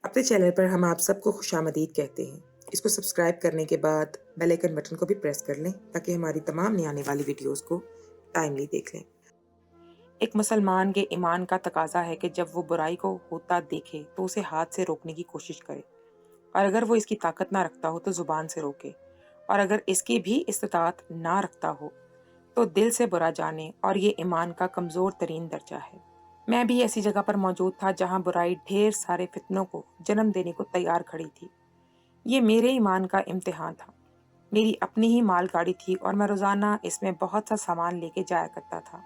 अपने चैनल पर हम आप सबको खुशामदीद कहते हैं। इसको सब्सक्राइब करने के बाद बेल आइकन बटन को भी प्रेस कर लें ताकि हमारी तमाम नई आने वाली वीडियोस को टाइमली देख लें। एक मुसलमान के ईमान का तकाजा है कि जब वो बुराई को होता देखे तो उसे हाथ से रोकने की कोशिश करे, और अगर वो इसकी ताकत ना रखता हो तो जुबान से रोके, और अगर इसकी भी इस्तिताअत ना रखता हो तो दिल से बुरा जाने, और ये ईमान का कमज़ोर तरीन दर्जा है। मैं भी ऐसी जगह पर मौजूद था जहां बुराई ढेर सारे फितनों को जन्म देने को तैयार खड़ी थी। ये मेरे ईमान का इम्तिहान था। मेरी अपनी ही माल गाड़ी थी और मैं रोज़ाना इसमें बहुत सा सामान लेके जाया करता था।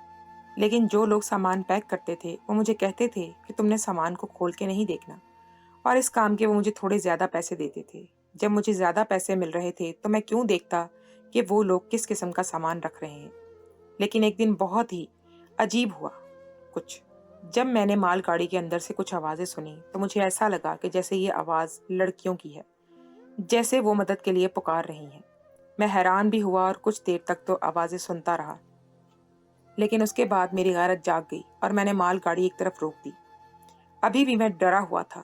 लेकिन जो लोग सामान पैक करते थे वो मुझे कहते थे कि तुमने सामान को खोल के नहीं देखना, और इस काम के वो मुझे थोड़े ज़्यादा पैसे देते थे। जब मुझे ज़्यादा पैसे मिल रहे थे तो मैं क्यों देखता कि वो लोग किस किस्म का सामान रख रहे हैं। लेकिन एक दिन बहुत ही अजीब हुआ कुछ। जब मैंने माल गाड़ी के अंदर से कुछ आवाज़ें सुनी तो मुझे ऐसा लगा कि जैसे ये आवाज़ लड़कियों की है, जैसे वो मदद के लिए पुकार रही हैं। मैं हैरान भी हुआ और कुछ देर तक तो आवाज़ें सुनता रहा, लेकिन उसके बाद मेरी गैरत जाग गई और मैंने माल गाड़ी एक तरफ रोक दी। अभी भी मैं डरा हुआ था।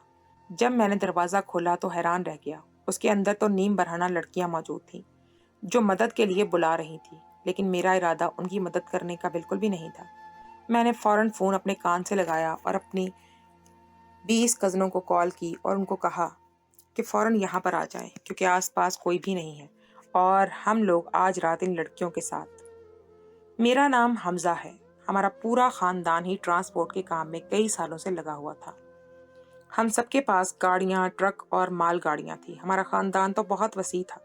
जब मैंने दरवाज़ा खोला तो हैरान रह गया। उसके अंदर तो नीम बरहना लड़कियां मौजूद थीं जो मदद के लिए बुला रही थी, लेकिन मेरा इरादा उनकी मदद करने का बिल्कुल भी नहीं था। मैंने फ़ौरन फ़ोन अपने कान से लगाया और अपनी 20 कज़नों को कॉल की और उनको कहा कि फ़ौरन यहाँ पर आ जाएं, क्योंकि आसपास कोई भी नहीं है और हम लोग आज रात इन लड़कियों के साथ। मेरा नाम हमज़ा है। हमारा पूरा ख़ानदान ही ट्रांसपोर्ट के काम में कई सालों से लगा हुआ था। हम सबके पास गाड़ियाँ, ट्रक और माल गाड़ियाँ थी। हमारा ख़ानदान तो बहुत वसी था।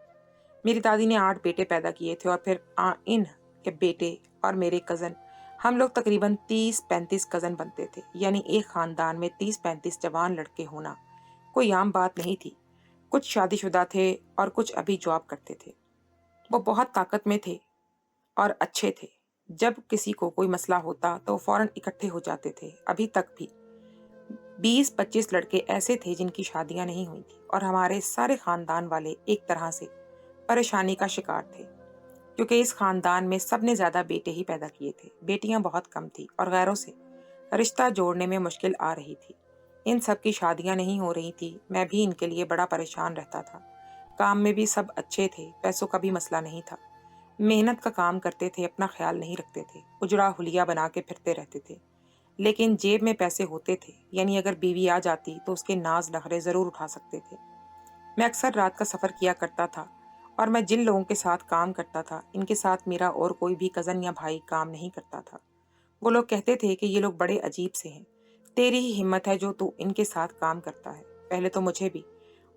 मेरी दादी ने 8 बेटे पैदा किए थे और फिर इन के बेटे और मेरे कज़न, हम लोग तकरीबन 30-35 कज़न बनते थे। यानी एक ख़ानदान में 30-35 जवान लड़के होना कोई आम बात नहीं थी। कुछ शादीशुदा थे और कुछ अभी जॉब करते थे। वो बहुत ताकत में थे और अच्छे थे। जब किसी को कोई मसला होता तो फ़ौरन इकट्ठे हो जाते थे। अभी तक भी 20-25 लड़के ऐसे थे जिनकी शादियां नहीं हुई थी, और हमारे सारे ख़ानदान वाले एक तरह से परेशानी का शिकार थे, क्योंकि इस ख़ानदान में सबने ज़्यादा बेटे ही पैदा किए थे। बेटियां बहुत कम थी और गैरों से रिश्ता जोड़ने में मुश्किल आ रही थी। इन सब की शादियां नहीं हो रही थी। मैं भी इनके लिए बड़ा परेशान रहता था। काम में भी सब अच्छे थे, पैसों का भी मसला नहीं था। मेहनत का काम करते थे, अपना ख्याल नहीं रखते थे, उजड़ा हुलिया बना के फिरते रहते थे। लेकिन जेब में पैसे होते थे, यानी अगर बीवी आ जाती तो उसके नाज नखरे ज़रूर उठा सकते थे। मैं अक्सर रात का सफ़र किया करता था, और मैं जिन लोगों के साथ काम करता था इनके साथ मेरा और कोई भी कज़न या भाई काम नहीं करता था। वो लोग कहते थे कि ये लोग बड़े अजीब से हैं। तेरी ही हिम्मत है जो तू इनके साथ काम करता है। पहले तो मुझे भी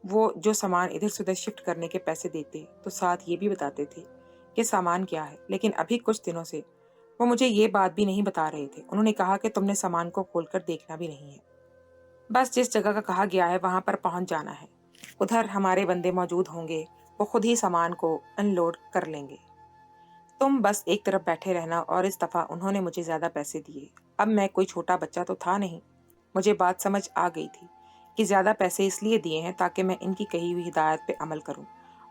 वो जो सामान इधर से उधर शिफ्ट करने के पैसे देते तो साथ ये भी बताते थे कि सामान क्या है, लेकिन अभी कुछ दिनों से वो मुझे ये बात भी नहीं बता रहे थे। उन्होंने कहा कि तुमने सामान को खोलकर देखना भी नहीं है, बस जिस जगह का कहा गया है वहां पर पहुंच जाना है। उधर हमारे बंदे मौजूद होंगे, वो खुद ही सामान को अनलोड कर लेंगे। तुम बस एक तरफ बैठे रहना। और इस दफ़ा उन्होंने मुझे ज़्यादा पैसे दिए। अब मैं कोई छोटा बच्चा तो था नहीं। मुझे बात समझ आ गई थी कि ज़्यादा पैसे इसलिए दिए हैं ताकि मैं इनकी कही हुई हिदायत पे अमल करूं,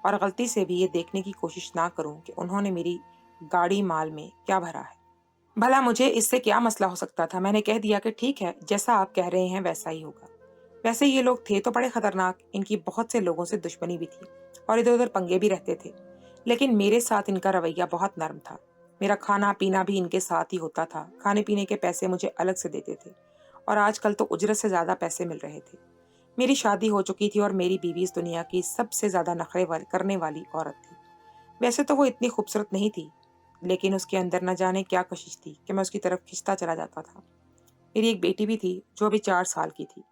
और गलती से भी ये देखने की कोशिश ना करूं कि उन्होंने मेरी गाड़ी माल में क्या भरा है। भला मुझे इससे क्या मसला हो सकता था। मैंने कह दिया कि ठीक है, जैसा आप कह रहे हैं वैसा ही होगा। वैसे ये लोग थे तो बड़े खतरनाक। इनकी बहुत से लोगों से दुश्मनी भी थी और इधर उधर पंगे भी रहते थे, लेकिन मेरे साथ इनका रवैया बहुत नरम था। मेरा खाना पीना भी इनके साथ ही होता था। खाने पीने के पैसे मुझे अलग से देते थे, और आजकल तो उजरत से ज़्यादा पैसे मिल रहे थे। मेरी शादी हो चुकी थी और मेरी बीवी इस दुनिया की सबसे ज़्यादा नखरे करने वाली औरत थी। वैसे तो वो इतनी खूबसूरत नहीं थी, लेकिन उसके अंदर न जाने क्या कशिश थी कि मैं उसकी तरफ खिंचता चला जाता था। मेरी एक बेटी भी थी जो अभी 4 साल की थी।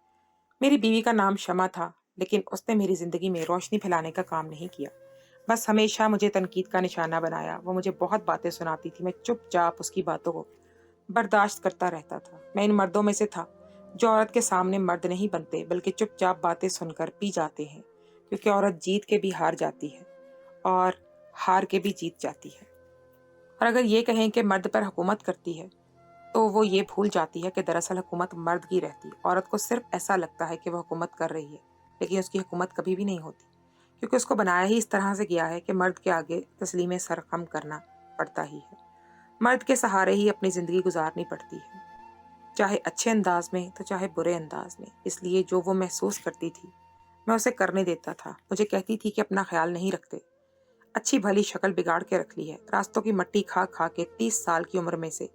मेरी बीवी का नाम शमा था, लेकिन उसने मेरी ज़िंदगी में रोशनी फैलाने का काम नहीं किया, बस हमेशा मुझे तनकीद का निशाना बनाया। वो मुझे बहुत बातें सुनाती थी, मैं चुपचाप उसकी बातों को बर्दाश्त करता रहता था। मैं इन मर्दों में से था जो औरत के सामने मर्द नहीं बनते, बल्कि चुपचाप बातें सुनकर पी जाते हैं, क्योंकि औरत जीत के भी हार जाती है और हार के भी जीत जाती है। और अगर ये कहें कि मर्द पर हुकूमत करती है, तो वो ये भूल जाती है कि दरअसल हुकूमत मर्द की रहती। औरत को सिर्फ ऐसा लगता है कि वह हुकूमत कर रही है, लेकिन उसकी हुकूमत कभी भी नहीं होती, क्योंकि उसको बनाया ही इस तरह से गया है कि मर्द के आगे तस्लीम सर खम करना पड़ता ही है। मर्द के सहारे ही अपनी ज़िंदगी गुजारनी पड़ती है। चाहे अच्छे अंदाज में तो चाहे बुरे अंदाज में। इसलिए जो वो महसूस करती थी मैं उसे करने देता था। मुझे कहती थी कि अपना ख्याल नहीं रखते, अच्छी भली शक्ल बिगाड़ के रख ली है, रास्तों की मट्टी खा खा के 30 साल की उम्र में से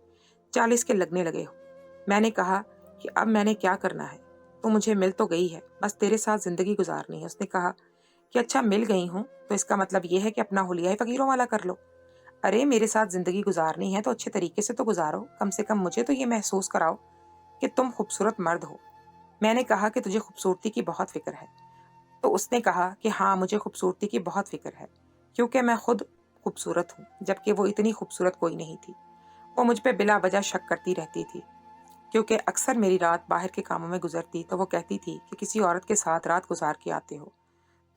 40 के लगने लगे हो। मैंने कहा कि अब मैंने क्या करना है, तो मुझे मिल तो गई है, बस तेरे साथ जिंदगी गुजारनी है। उसने कहा कि अच्छा मिल गई हूँ तो इसका मतलब ये है कि अपना हुलिया ही फकीरों वाला कर लो। अरे मेरे साथ जिंदगी गुजारनी है तो अच्छे तरीके से तो गुजारो, कम से कम मुझे तो ये महसूस कराओ कि तुम खूबसूरत मर्द हो। मैंने कहा कि तुझे खूबसूरती की बहुत फिक्र है। तो उसने कहा कि हाँ मुझे खूबसूरती की बहुत फिक्र है, क्योंकि मैं खुद खूबसूरत हूँ, जबकि वो इतनी खूबसूरत कोई नहीं थी। वो मुझ पे बिला वजह शक करती रहती थी, क्योंकि अक्सर मेरी रात बाहर के कामों में गुजरती तो वो कहती थी कि किसी औरत के साथ रात गुजार के आते हो,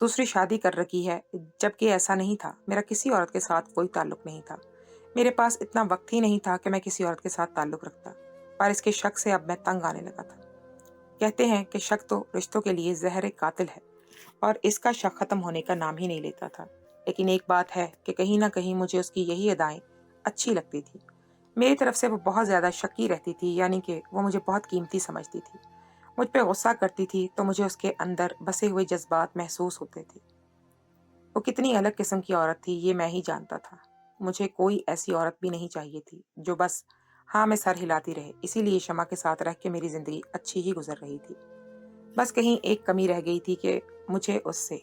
दूसरी शादी कर रखी है। जबकि ऐसा नहीं था, मेरा किसी औरत के साथ कोई ताल्लुक नहीं था। मेरे पास इतना वक्त ही नहीं था कि मैं किसी औरत के साथ ताल्लुक रखता। पर इसके शक से अब मैं तंग आने लगा था। कहते हैं कि शक तो रिश्तों के लिए जहर कातिल है, और इसका शक खत्म होने का नाम ही नहीं लेता था। लेकिन एक बात है कि कहीं ना कहीं मुझे उसकी यही अदाएं अच्छी लगती थी। मेरी तरफ से वो बहुत ज्यादा शक्की रहती थी, यानी कि वो मुझे बहुत कीमती समझती थी। मुझ पे गुस्सा करती थी तो मुझे उसके अंदर बसे हुए जज्बात महसूस होते थे। वो कितनी अलग किस्म की औरत थी ये मैं ही जानता था। मुझे कोई ऐसी औरत भी नहीं चाहिए थी जो बस हाँ में सर हिलाती रहे। इसीलिए शमा के साथ रह के मेरी जिंदगी अच्छी ही गुजर रही थी। बस कहीं एक कमी रह गई थी कि मुझे उससे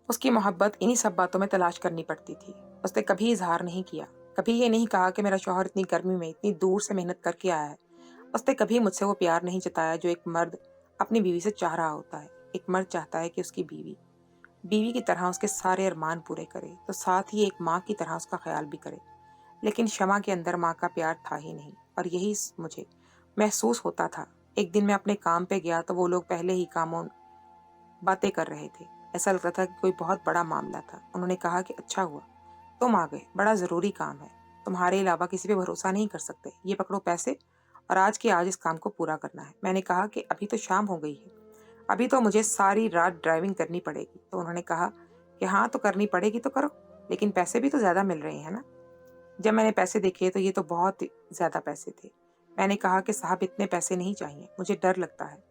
उसकी मोहब्बत इन्हीं सब बातों में तलाश करनी पड़ती थी। उसने कभी इजहार नहीं किया, कभी ये नहीं कहा कि मेरा शौहर इतनी गर्मी में इतनी दूर से मेहनत करके आया है। उसने कभी मुझसे वो प्यार नहीं जताया जो एक मर्द अपनी बीवी से चाह रहा होता है। एक मर्द चाहता है कि उसकी बीवी बीवी की तरह उसके सारे अरमान पूरे करे, तो साथ ही एक माँ की तरह उसका ख्याल भी करे। लेकिन शमा के अंदर माँ का प्यार था ही नहीं, और यही मुझे महसूस होता था। एक दिन मैं अपने काम पे गया तो वो लोग पहले ही कामों बातें कर रहे थे। ऐसा लगता था कि कोई बहुत बड़ा मामला था। उन्होंने कहा कि अच्छा हुआ तुम आ गए, बड़ा ज़रूरी काम है, तुम्हारे अलावा किसी पे भरोसा नहीं कर सकते। ये पकड़ो पैसे, और आज के आज इस काम को पूरा करना है। मैंने कहा कि अभी तो शाम हो गई है, अभी तो मुझे सारी रात ड्राइविंग करनी पड़ेगी। तो उन्होंने कहा कि हाँ तो करनी पड़ेगी तो करो, लेकिन पैसे भी तो ज़्यादा मिल रहे हैं ना। जब मैंने पैसे देखे तो ये तो बहुत ज़्यादा पैसे थे। मैंने कहा कि साहब इतने पैसे नहीं चाहिए, मुझे डर लगता है,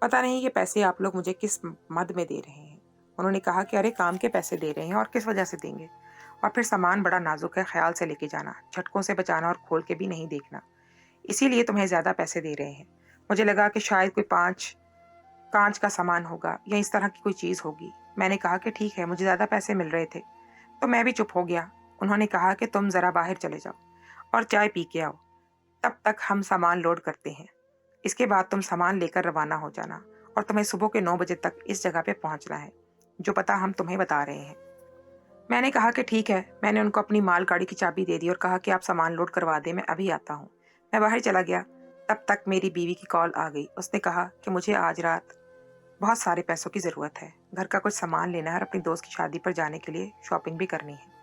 पता नहीं ये पैसे आप लोग मुझे किस मद में दे रहे हैं। उन्होंने कहा कि अरे काम के पैसे दे रहे हैं और किस वजह से देंगे, और फिर सामान बड़ा नाजुक है, ख्याल से लेके जाना, झटकों से बचाना और खोल के भी नहीं देखना, इसीलिए तुम्हें ज़्यादा पैसे दे रहे हैं। मुझे लगा कि शायद कोई कांच का सामान होगा या इस तरह की कोई चीज़ होगी। मैंने कहा कि ठीक है, मुझे ज़्यादा पैसे मिल रहे थे तो मैं भी चुप हो गया। उन्होंने कहा कि तुम ज़रा बाहर चले जाओ और चाय पी के आओ, तब तक हम सामान लोड करते हैं। इसके बाद तुम सामान लेकर रवाना हो जाना, और तुम्हें सुबह के 9 बजे तक इस जगह पे पहुंचना है, जो पता हम तुम्हें बता रहे हैं। मैंने कहा कि ठीक है। मैंने उनको अपनी माल गाड़ी की चाबी दे दी और कहा कि आप सामान लोड करवा दें, मैं अभी आता हूँ। मैं बाहर चला गया। तब तक मेरी बीवी की कॉल आ गई। उसने कहा कि मुझे आज रात बहुत सारे पैसों की ज़रूरत है, घर का कुछ सामान लेना है और अपनी दोस्त की शादी पर जाने के लिए शॉपिंग भी करनी है।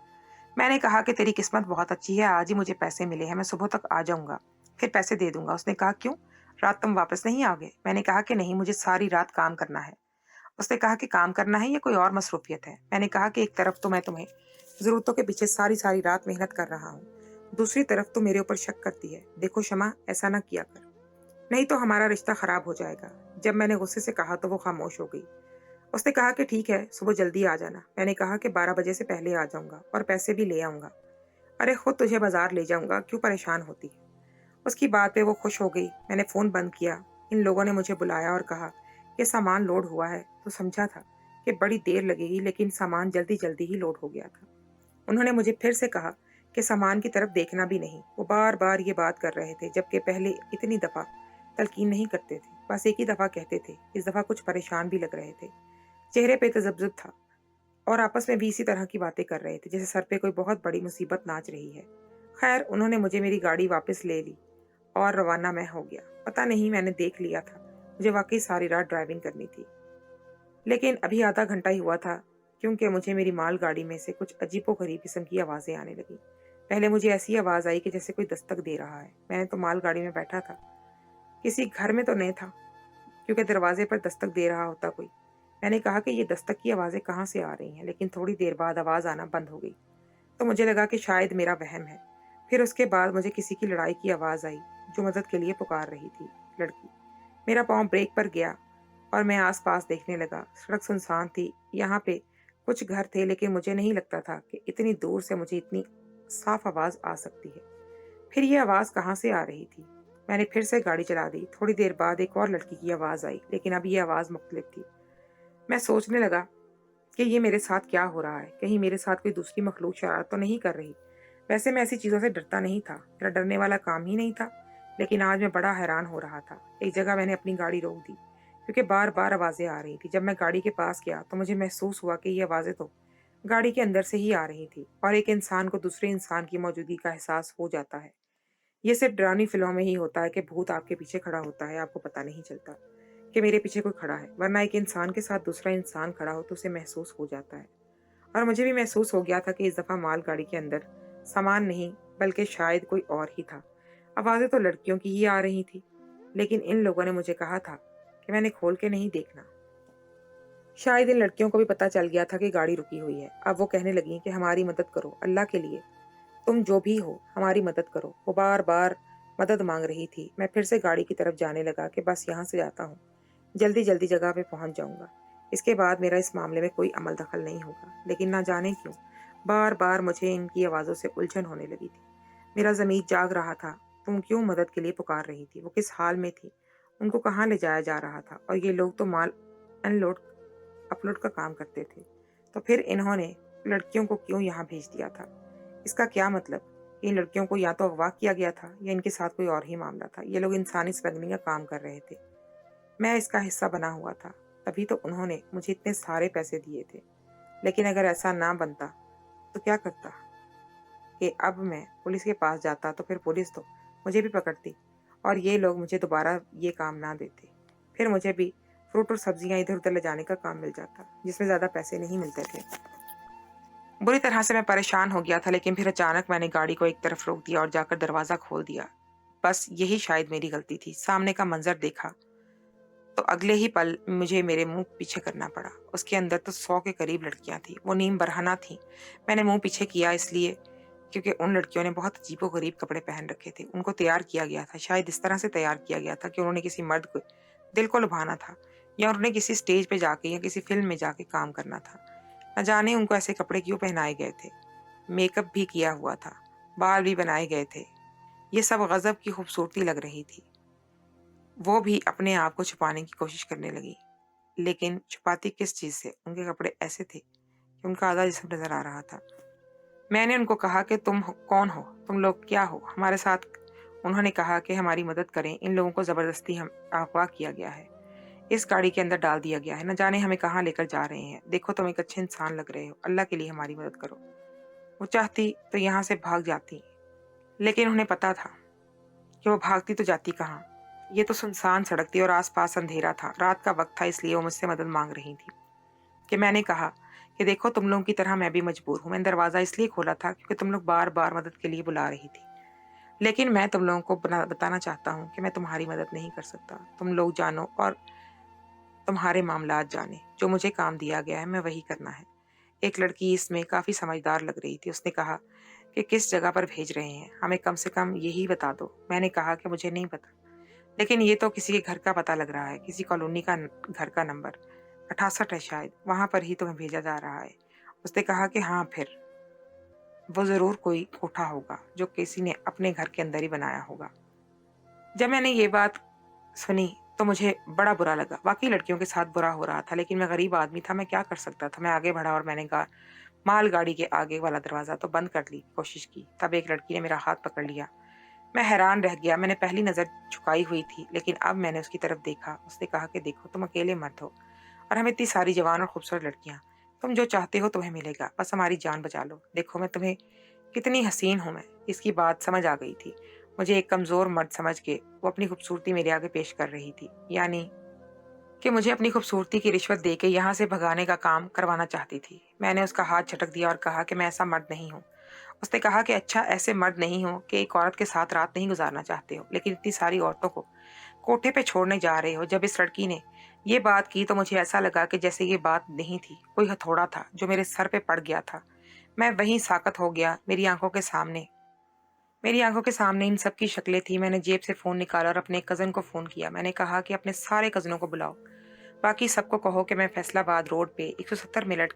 मैंने कहा कि तेरी किस्मत बहुत अच्छी है, आज ही मुझे पैसे मिले हैं, मैं सुबह तक आ जाऊंगा, फिर पैसे दे दूंगा। उसने कहा क्यों, रात तुम वापस नहीं आ गए? मैंने कहा कि नहीं, मुझे सारी रात काम करना है। उसने कहा कि काम करना है या कोई और मसरूफियत है? मैंने कहा कि एक तरफ तो मैं तुम्हें ज़रूरतों के पीछे सारी सारी रात मेहनत कर रहा हूँ, दूसरी तरफ तो मेरे ऊपर शक करती है। देखो शमा, ऐसा ना किया कर, नहीं तो हमारा रिश्ता खराब हो जाएगा। जब मैंने गुस्से से कहा तो वो खामोश हो गई। उसने कहा कि ठीक है, सुबह जल्दी आ जाना। मैंने कहा कि 12 बजे से पहले आ जाऊंगा और पैसे भी ले आऊंगा। अरे खुद तुझे बाजार ले जाऊंगा, क्यों परेशान होती है? उसकी बात पे वो खुश हो गई। मैंने फ़ोन बंद किया। इन लोगों ने मुझे बुलाया और कहा कि सामान लोड हुआ है, तो समझा था कि बड़ी देर लगेगी, लेकिन सामान जल्दी जल्दी ही लोड हो गया था। उन्होंने मुझे फिर से कहा कि सामान की तरफ देखना भी नहीं। वो बार बार ये बात कर रहे थे, जबकि पहले इतनी दफ़ा तलकीन नहीं करते थे, बस एक ही दफ़ा कहते थे। इस दफ़ा कुछ परेशान भी लग रहे थे, चेहरे पे तजब्जुब था, और आपस में भी इसी तरह की बातें कर रहे थे जैसे सर पे कोई बहुत बड़ी मुसीबत नाच रही है। खैर, उन्होंने मुझे मेरी गाड़ी वापस ले ली और रवाना मैं हो गया। पता नहीं, मैंने देख लिया था, मुझे वाकई सारी रात ड्राइविंग करनी थी। लेकिन अभी आधा घंटा ही हुआ था, क्योंकि मुझे मेरी माल गाड़ी में से कुछ अजीबोगरीब किस्म की आवाज़ें आने लगी। पहले मुझे ऐसी आवाज़ आई कि जैसे कोई दस्तक दे रहा है। मैंने तो माल गाड़ी में बैठा था, किसी घर में तो नहीं था, क्योंकि दरवाजे पर दस्तक दे रहा होता कोई। मैंने कहा कि ये दस्तक की आवाज़ें कहाँ से आ रही हैं, लेकिन थोड़ी देर बाद आवाज़ आना बंद हो गई, तो मुझे लगा कि शायद मेरा वहम है। फिर उसके बाद मुझे किसी की लड़ाई की आवाज़ आई, जो मदद के लिए पुकार रही थी। लड़की। मेरा पाँव ब्रेक पर गया और मैं आसपास देखने लगा। सड़क सुनसान थी। यहाँ पे कुछ घर थे, लेकिन मुझे नहीं लगता था कि इतनी दूर से मुझे इतनी साफ आवाज़ आ सकती है। फिर ये आवाज़ कहाँ से आ रही थी? मैंने फिर से गाड़ी चला दी। थोड़ी देर बाद एक और लड़की की आवाज़ आई, लेकिन अब ये आवाज़ मुख्तलिफ थी। मैं सोचने लगा कि ये मेरे साथ क्या हो रहा है? कहीं मेरे साथ कोई दूसरी मखलूक शरारत तो नहीं कर रही? वैसे मैं ऐसी चीज़ों से डरता नहीं था, मेरा डरने वाला काम ही नहीं था। लेकिन आज मैं बड़ा हैरान हो रहा था। एक जगह मैंने अपनी गाड़ी रोक दी, क्योंकि बार-बार आवाज़ें आ रही थी। जब मैं गाड़ी के पास गया तो मुझे महसूस हुआ कि ये आवाज़ें तो गाड़ी के अंदर से ही आ रही थी, और एक इंसान को दूसरे इंसान की मौजूदगी का एहसास हो जाता है। ये सिर्फ डरावनी फिल्मों में ही होता है कि भूत आपके पीछे खड़ा होता है, आपको पता नहीं चलता कि मेरे पीछे कोई खड़ा है। वरना एक इंसान के साथ दूसरा इंसान खड़ा हो तो उसे महसूस हो जाता है। और मुझे भी महसूस हो गया था कि इस दफ़ा माल गाड़ी के अंदर सामान नहीं, बल्कि शायद कोई और ही था। आवाज़ें तो लड़कियों की ही आ रही थी, लेकिन इन लोगों ने मुझे कहा था कि मैंने खोल के नहीं देखना। शायद इन लड़कियों को भी पता चल गया था कि गाड़ी रुकी हुई है। अब वो कहने लगी कि हमारी मदद करो, अल्लाह के लिए, तुम जो भी हो हमारी मदद करो। वो बार बार मदद मांग रही थी। मैं फिर से गाड़ी की तरफ जाने लगा कि बस यहाँ से जाता हूँ, जल्दी जल्दी जगह पे पहुँच जाऊँगा। इसके बाद मेरा इस मामले में कोई अमल दखल नहीं होगा। लेकिन ना जाने क्यों बार बार मुझे इनकी आवाज़ों से उलझन होने लगी थी। मेरा ज़मीर जाग रहा था। तुम क्यों मदद के लिए पुकार रही थी? वो किस हाल में थी? उनको कहाँ ले जाया जा रहा था? और ये लोग तो माल अनलोड अपलोड का काम करते थे, तो फिर इन्होंने लड़कियों को क्यों यहाँ भेज दिया था? इसका क्या मतलब? इन लड़कियों को या तो अगवा किया गया था या इनके साथ कोई और ही मामला था। ये लोग इंसानी स्मगलिंग का काम कर रहे थे। मैं इसका हिस्सा बना हुआ था, तभी तो उन्होंने मुझे इतने सारे पैसे दिए थे। लेकिन अगर ऐसा ना बनता तो क्या करता? कि अब मैं पुलिस के पास जाता तो फिर पुलिस तो मुझे भी पकड़ती, और ये लोग मुझे दोबारा ये काम ना देते। फिर मुझे भी फ्रूट और सब्जियां इधर उधर ले जाने का काम मिल जाता, जिसमें ज़्यादा पैसे नहीं मिलते थे। बुरी तरह से मैं परेशान हो गया था, लेकिन फिर अचानक मैंने गाड़ी को एक तरफ रोक दिया और जाकर दरवाज़ा खोल दिया। बस यही शायद मेरी गलती थी। सामने का मंजर देखा तो अगले ही पल मुझे मेरे मुंह पीछे करना पड़ा। उसके अंदर तो 100 के करीब लड़कियां थीं। वो नीम बरहना थीं। मैंने मुंह पीछे किया इसलिए क्योंकि उन लड़कियों ने बहुत अजीबो-गरीब कपड़े पहन रखे थे। उनको तैयार किया गया था, शायद इस तरह से तैयार किया गया था कि उन्होंने किसी मर्द को दिल को लुभाना था, या उन्होंने किसी स्टेज पे जाके या किसी फ़िल्म में जाके काम करना था। न जाने उनको ऐसे कपड़े क्यों पहनाए गए थे। मेकअप भी किया हुआ था, बाल भी बनाए गए थे। ये सब गज़ब की खूबसूरती लग रही थी। वो भी अपने आप को छुपाने की कोशिश करने लगी। लेकिन छुपाती किस चीज़ से? उनके कपड़े ऐसे थे कि उनका आधा जिस्म नज़र आ रहा था। मैंने उनको कहा कि तुम कौन हो? तुम लोग क्या हो हमारे साथ? उन्होंने कहा कि हमारी मदद करें, इन लोगों को ज़बरदस्ती हम अगवा किया गया है, इस गाड़ी के अंदर डाल दिया गया है, न जाने हमें कहाँ लेकर जा रहे हैं। देखो तुम एक अच्छे इंसान लग रहे हो, अल्लाह के लिए हमारी मदद करो। वो चाहती तो यहाँ से भाग जाती, लेकिन उन्हें पता था कि वो भागती तो जाती कहाँ। ये तो सुनसान सड़क थी और आसपास अंधेरा था। रात का वक्त था, इसलिए वो मुझसे मदद मांग रही थी। कि मैंने कहा कि देखो तुम लोगों की तरह मैं भी मजबूर हूँ। मैंने दरवाज़ा इसलिए खोला था क्योंकि तुम लोग बार बार मदद के लिए बुला रही थी। लेकिन मैं तुम लोगों को बताना चाहता हूँ कि मैं तुम्हारी मदद नहीं कर सकता। तुम लोग जानो और तुम्हारे मामलात जाने। जो मुझे काम दिया गया है मैं वही करना है। एक लड़की इसमें काफ़ी समझदार लग रही थी। उसने कहा कि किस जगह पर भेज रहे हैं, हमें कम से कम यही बता दो। मैंने कहा कि मुझे नहीं पता, लेकिन ये तो किसी के घर का पता लग रहा है, किसी कॉलोनी का घर का नंबर 68 है शायद, वहाँ पर ही तुम्हें भेजा जा रहा है। उसने कहा कि हाँ, फिर वो ज़रूर कोई कोठा होगा जो किसी ने अपने घर के अंदर ही बनाया होगा। जब मैंने ये बात सुनी तो मुझे बड़ा बुरा लगा। वाकई लड़कियों के साथ बुरा हो रहा था, लेकिन मैं गरीब आदमी था, मैं क्या कर सकता था। मैं आगे बढ़ा और मैंने माल गाड़ी के आगे वाला दरवाज़ा तो बंद कर ली कोशिश की। तब एक लड़की ने मेरा हाथ पकड़ लिया। मैं हैरान रह गया। मैंने पहली नज़र झुकाई हुई थी, लेकिन अब मैंने उसकी तरफ देखा। उसने कहा कि देखो तुम अकेले मत हो, और हम इतनी सारी जवान और खूबसूरत लड़कियां, तुम जो चाहते हो तुम्हें मिलेगा, बस हमारी जान बचा लो। देखो मैं तुम्हें कितनी हसीन हूँ। मैं इसकी बात समझ आ गई थी। मुझे एक कमज़ोर मर्द समझ के वो अपनी खूबसूरती मेरे आगे पेश कर रही थी, यानी कि मुझे अपनी खूबसूरती की रिश्वत दे के यहाँ से भगाने का काम करवाना चाहती थी। मैंने उसका हाथ झटक दिया और कहा कि मैं ऐसा मर्द नहीं हूँ। उसने कहा कि अच्छा, ऐसे मर्द नहीं हो कि एक औरत के साथ रात नहीं गुजारना चाहते हो, लेकिन इतनी सारी औरतों को कोठे पे छोड़ने जा रहे हो। जब इस लड़की ने ये बात की तो मुझे ऐसा लगा कि जैसे ये बात नहीं थी, कोई हथौड़ा था जो मेरे सर पे पड़ गया था। मैं वहीं साकत हो गया। मेरी आंखों के सामने मेरी आंखों के सामने इन सब की शक्लें थी। मैंने जेब से फ़ोन निकाला और अपने कज़न को फ़ोन किया। मैंने कहा कि अपने सारे कज़नों को बुलाओ, बाकी सबको कहो कि मैं फैसलाबाद रोड पे 170 मिनट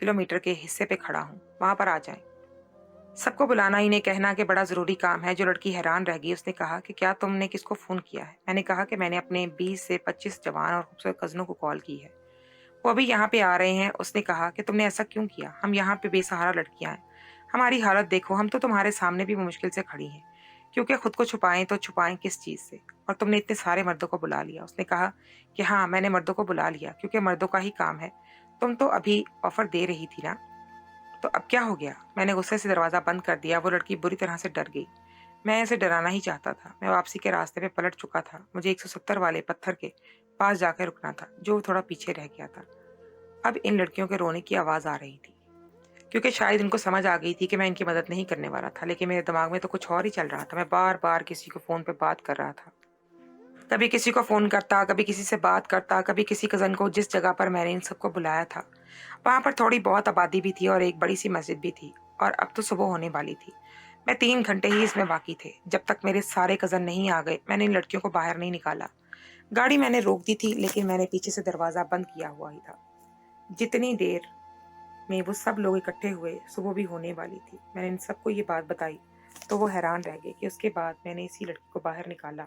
किलोमीटर के हिस्से पे खड़ा हूँ, वहां पर आ जाएं। सबको बुलाना, इन्हें कहना कि बड़ा ज़रूरी काम है। जो लड़की हैरान रह गई, उसने कहा कि क्या तुमने किसको फ़ोन किया है? मैंने कहा कि मैंने अपने 20 से 25 जवान और खूबसूरत कज़नों को कॉल की है, वो अभी यहाँ पे आ रहे हैं। उसने कहा कि तुमने ऐसा क्यों किया? हम यहाँ पे बेसहारा लड़कियां हैं, हमारी हालत देखो, हम तो तुम्हारे सामने भी मुश्किल से खड़ी हैं, क्योंकि खुद को छुपाएं तो छुपाएं किस चीज़ से? और तुमने इतने सारे मर्दों को बुला लिया। उसने कहा कि हाँ, मैंने मर्दों को बुला लिया क्योंकि मर्दों का ही काम है। तुम तो अभी ऑफर दे रही थी ना, तो अब क्या हो गया? मैंने गुस्से से दरवाज़ा बंद कर दिया। वो लड़की बुरी तरह से डर गई। मैं इसे डराना ही चाहता था। मैं वापसी के रास्ते पे पलट चुका था। मुझे 170 वाले पत्थर के पास जाकर रुकना था, जो थोड़ा पीछे रह गया था। अब इन लड़कियों के रोने की आवाज़ आ रही थी, क्योंकि शायद इनको समझ आ गई थी कि मैं इनकी मदद नहीं करने वाला था। लेकिन मेरे दिमाग में तो कुछ और ही चल रहा था। मैं बार बार किसी को फ़ोन पे बात कर रहा था। कभी किसी को फ़ोन करता, कभी किसी से बात करता, कभी किसी कज़न को। जिस जगह पर मैंने इन सबको बुलाया था, वहाँ पर थोड़ी बहुत आबादी भी थी और एक बड़ी सी मस्जिद भी थी। और अब तो सुबह होने वाली थी। मैं 3 घंटे ही इसमें बाकी थे। जब तक मेरे सारे कज़न नहीं आ गए, मैंने इन लड़कियों को बाहर नहीं निकाला। गाड़ी मैंने रोक दी थी, लेकिन मैंने पीछे से दरवाज़ा बंद किया हुआ ही था। जितनी देर में वो सब लोग इकट्ठे हुए, सुबह भी होने वाली थी। मैंने इन सबको ये बात बताई तो वो हैरान रह गए। कि उसके बाद मैंने इसी लड़की को बाहर निकाला।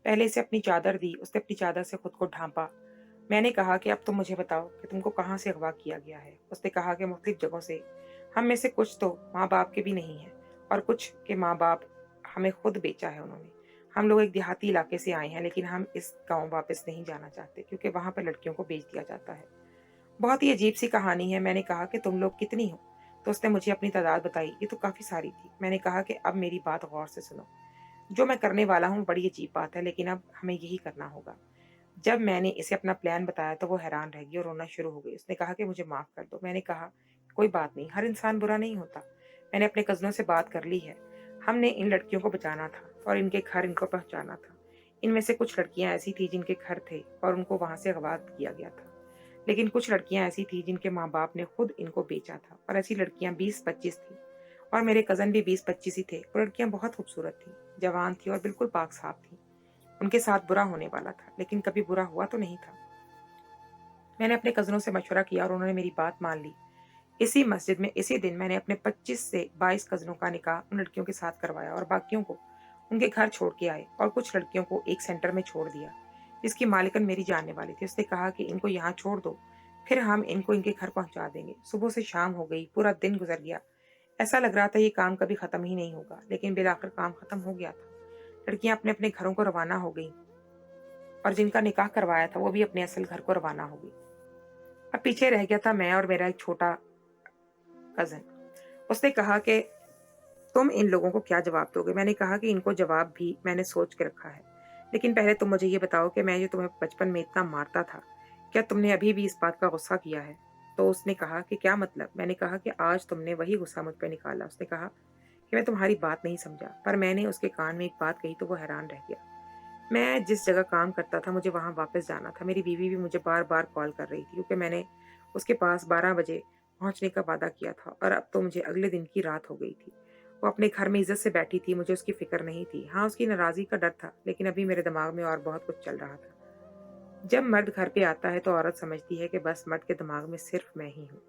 पहले इसे अपनी चादर दी, उसने अपनी चादर से खुद को ढांपा। मैंने कहा कि अब तुम मुझे बताओ कि तुमको कहाँ से अगवा किया गया है? उसने कहा कि मुख्तलिफ जगहों से। हम में से कुछ तो माँ बाप के भी नहीं हैं, और कुछ के माँ बाप हमें खुद बेचा है उन्होंने। हम लोग एक देहाती इलाके से आए हैं, लेकिन हम इस गांव वापस नहीं जाना चाहते, क्योंकि वहां पर लड़कियों को बेच दिया जाता है। बहुत ही अजीब सी कहानी है। मैंने कहा कि तुम लोग कितनी हो? तो उसने मुझे अपनी तादाद बताई। ये तो काफ़ी सारी थी। मैंने कहा कि अब मेरी बात गौर से सुनो। जो मैं करने वाला हूँ बड़ी अजीब बात है, लेकिन अब हमें यही करना होगा। जब मैंने इसे अपना प्लान बताया तो वो हैरान रह गई और रोना शुरू हो गई। उसने कहा कि मुझे माफ़ कर दो। मैंने कहा कोई बात नहीं, हर इंसान बुरा नहीं होता। मैंने अपने कज़नों से बात कर ली है। हमने इन लड़कियों को बचाना था और इनके घर इनको पहुंचाना था। इनमें से कुछ लड़कियां ऐसी थी जिनके घर थे और उनको वहां से अगवा किया गया था। लेकिन कुछ लड़कियां ऐसी थी जिनके माँ बाप ने खुद इनको बेचा था, और ऐसी लड़कियां 20-25 थी। और मेरे कज़न भी 20-25 ही थे। वो लड़कियां बहुत खूबसूरत थी, जवान थी और बिल्कुल पाक साफ थी। उनके साथ बुरा होने वाला था, लेकिन कभी बुरा हुआ तो नहीं था। मैंने अपने कज़नों से मशवरा किया और उन्होंने मेरी बात मान ली। इसी मस्जिद में इसी दिन मैंने अपने 25 से 22 कज़नों का निकाह उन लड़कियों के साथ करवाया, और बाकियों को उनके घर छोड़ के आए, और कुछ लड़कियों को एक सेंटर में छोड़ दिया, जिसकी मालिकन मेरी जानने वाली थी। उसने कहा कि इनको यहाँ छोड़ दो, फिर हम इनको इनके घर पहुंचा देंगे। सुबह से शाम हो गई, पूरा दिन गुजर गया। ऐसा लग रहा था ये काम कभी खत्म ही नहीं होगा, लेकिन बिलाखिर काम खत्म हो गया था। लड़कियां अपने अपने घरों को रवाना हो गई, और जिनका निकाह करवाया था वो भी अपने असल घर को रवाना हो गई। अब पीछे रह गया था मैं और मेरा एक छोटा कज़न। उसने कहा कि तुम इन लोगों को क्या जवाब दोगे? मैंने कहा कि इनको जवाब भी मैंने सोच के रखा है, लेकिन पहले तुम मुझे ये बताओ कि मैं जो तुम्हें बचपन में इतना मारता था, क्या तुमने अभी भी इस बात का गुस्सा किया है? तो उसने कहा कि क्या मतलब? मैंने कहा कि आज तुमने वही गुस्सा मुझ पर निकाला। उसने कहा कि मैं तुम्हारी बात नहीं समझा, पर मैंने उसके कान में एक बात कही तो वो हैरान रह गया। मैं जिस जगह काम करता था, मुझे वहाँ वापस जाना था। मेरी बीवी भी मुझे बार बार कॉल कर रही थी, क्योंकि मैंने उसके पास 12 बजे पहुँचने का वादा किया था, और अब तो मुझे अगले दिन की रात हो गई थी। वो अपने घर में इज्जत से बैठी थी, मुझे उसकी फिक्र नहीं थी। हाँ, उसकी नाराज़गी का डर था, लेकिन अभी मेरे दिमाग में और बहुत कुछ चल रहा था। जब मर्द घर पे आता है तो औरत समझती है कि बस मर्द के दिमाग में सिर्फ मैं ही हूँ,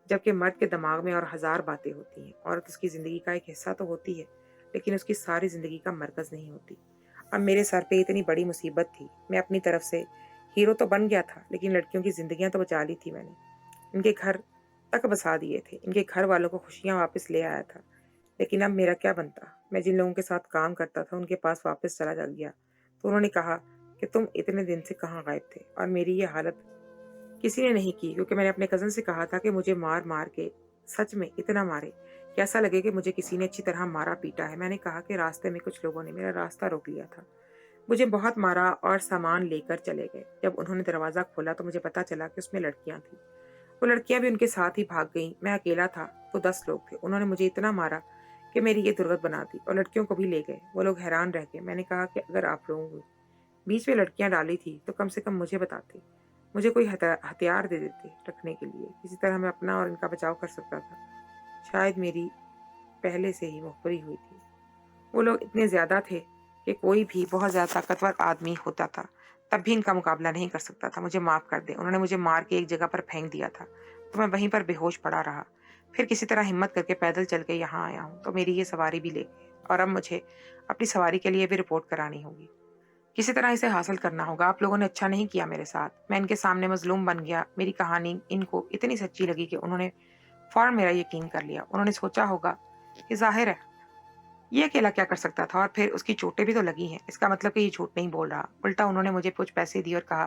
जबकि मर्द के दिमाग में और हज़ार बातें होती हैं। औरत उसकी ज़िंदगी का एक हिस्सा तो होती है, लेकिन उसकी सारी ज़िंदगी का मरकज़ नहीं होती। अब मेरे सर पे इतनी बड़ी मुसीबत थी। मैं अपनी तरफ से हीरो तो बन गया था, लेकिन लड़कियों की ज़िंदगियाँ तो बचा ली थी मैंने। इनके घर तक बसा दिए थे, इनके घर वालों को खुशियाँ वापस ले आया था। लेकिन अब मेरा क्या बनता? मैं जिन लोगों के साथ काम करता था उनके पास वापस चला जा गया, तो उन्होंने कहा कि तुम इतने दिन से कहाँ गायब थे? और मेरी ये हालत किसी ने नहीं की, क्योंकि मैंने अपने कज़न से कहा था कि मुझे मार मार के, सच में इतना मारे कि ऐसा लगे कि मुझे किसी ने अच्छी तरह मारा पीटा है। मैंने कहा कि रास्ते में कुछ लोगों ने मेरा रास्ता रोक लिया था, मुझे बहुत मारा और सामान लेकर चले गए। जब उन्होंने दरवाज़ा खोला तो मुझे पता चला कि उसमें लड़कियां थीं। वो लड़कियां भी उनके साथ ही भाग गईं। मैं अकेला था तो 10 लोग थे। उन्होंने मुझे इतना मारा कि मेरी ये दुर्गत बना दी, और लड़कियों को भी ले गए। वो लोग हैरान रह गए। मैंने कहा कि अगर आप लोगों को बीच में लड़कियां डाली थी तो कम से कम मुझे बताते, मुझे कोई हथियार दे देते रखने के लिए। किसी तरह मैं अपना और इनका बचाव कर सकता था। शायद मेरी पहले से ही मुखबरी हुई थी। वो लोग इतने ज़्यादा थे कि कोई भी बहुत ज़्यादा ताकतवर आदमी होता था, तब भी इनका मुकाबला नहीं कर सकता था। मुझे माफ़ कर दें। उन्होंने मुझे मार के एक जगह पर फेंक दिया था, तो मैं वहीं पर बेहोश पड़ा रहा। फिर किसी तरह हिम्मत करके पैदल चल के यहाँ आया हूँ, तो मेरी ये सवारी भी ले गए और अब मुझे अपनी सवारी के लिए भी रिपोर्ट करानी होगी। किसी तरह इसे हासिल करना होगा। आप लोगों ने अच्छा नहीं किया मेरे साथ। मैं इनके सामने मज़लूम बन गया। मेरी कहानी इनको इतनी सच्ची लगी कि उन्होंने फ़ौरन मेरा यकीन कर लिया। उन्होंने सोचा होगा कि ज़ाहिर है ये अकेला क्या कर सकता था और फिर उसकी चोटें भी तो लगी हैं। इसका मतलब कि ये झूठ नहीं बोल रहा। उल्टा उन्होंने मुझे कुछ पैसे दिए और कहा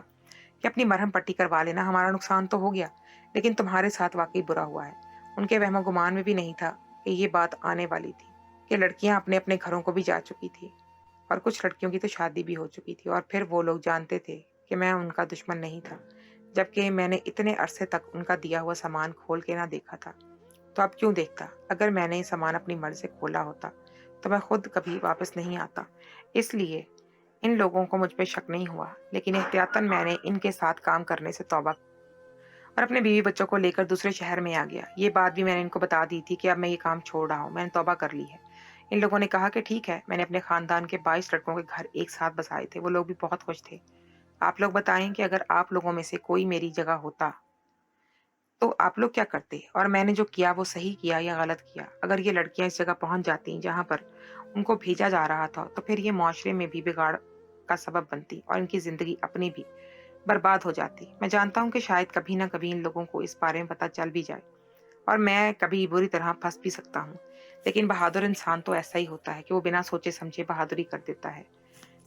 कि अपनी मरहम पट्टी करवा लेना, हमारा नुकसान तो हो गया, लेकिन तुम्हारे साथ वाक़ई बुरा हुआ है। उनके वहमो-गुमान में भी नहीं था कि ये बात आने वाली थी, कि लड़कियाँ अपने-अपने घरों को भी जा चुकी थी और कुछ लड़कियों की तो शादी भी हो चुकी थी और फिर वो लोग जानते थे कि मैं उनका दुश्मन नहीं था, जबकि मैंने इतने अरसे तक उनका दिया हुआ सामान खोल के ना देखा था। तो अब क्यों देखता? अगर मैंने ये सामान अपनी मर्ज़ी से खोला होता, तो मैं खुद कभी वापस नहीं आता। इसलिए इन लोगों को मुझ पे शक नहीं हुआ, लेकिन एहतियातन मैंने इनके साथ काम करने से तौबा और अपने बीवी-बच्चों को लेकर दूसरे शहर में आ गया। ये बात भी मैंने इनको बता दी थी कि अब मैं ये काम छोड़ रहा हूँ, मैंने तौबा कर ली है। इन लोगों ने कहा कि ठीक है। मैंने अपने खानदान के 22 लड़कों के घर एक साथ बसाए थे। वो लोग भी बहुत खुश थे। आप लोग बताएँ कि अगर आप लोगों में से कोई मेरी जगह होता, तो आप लोग क्या करते? और मैंने जो किया वो सही किया या गलत किया? अगर ये लड़कियाँ इस जगह पहुँच जातीं जहाँ पर उनको भेजा जा रहा था, तो फिर ये मुआशरे में भी बिगाड़ का सबब बनती और इनकी ज़िंदगी अपनी भी बर्बाद हो जाती। मैं जानता हूँ कि शायद कभी न कभी इन लोगों को इस बारे में पता चल भी जाए और मैं कभी बुरी तरह फँस भी सकता हूँ। लेकिन बहादुर इंसान तो ऐसा ही होता है कि वो बिना सोचे-समझे बहादुरी कर देता है।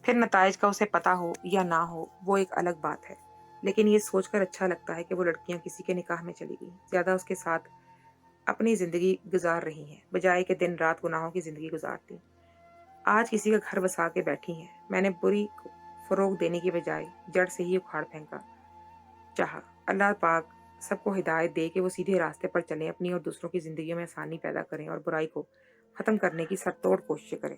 फिर नताइज का उसे पता हो या ना हो, वो एक अलग बात है। लेकिन ये सोचकर अच्छा लगता है कि वो लड़कियाँ किसी के निकाह में चली गईं, ज़्यादा उसके साथ अपनी ज़िंदगी गुज़ार रही हैं, बजाए कि दिन-रात गुनाहों की ज़िंदगी गुज़ारतीं। आज किसी का घर बसा के बैठी हैं। मैंने बुरी को फ़रोग़ देने की बजाय जड़ से ही उखाड़ फेंका चाहा। अल्लाह पाक सबको हिदायत दे कि वो सीधे रास्ते पर चलें, अपनी और दूसरों की ज़िंदगियों में आसानी पैदा करें और बुराई को ख़त्म करने की सरतोड़ कोशिशें करें।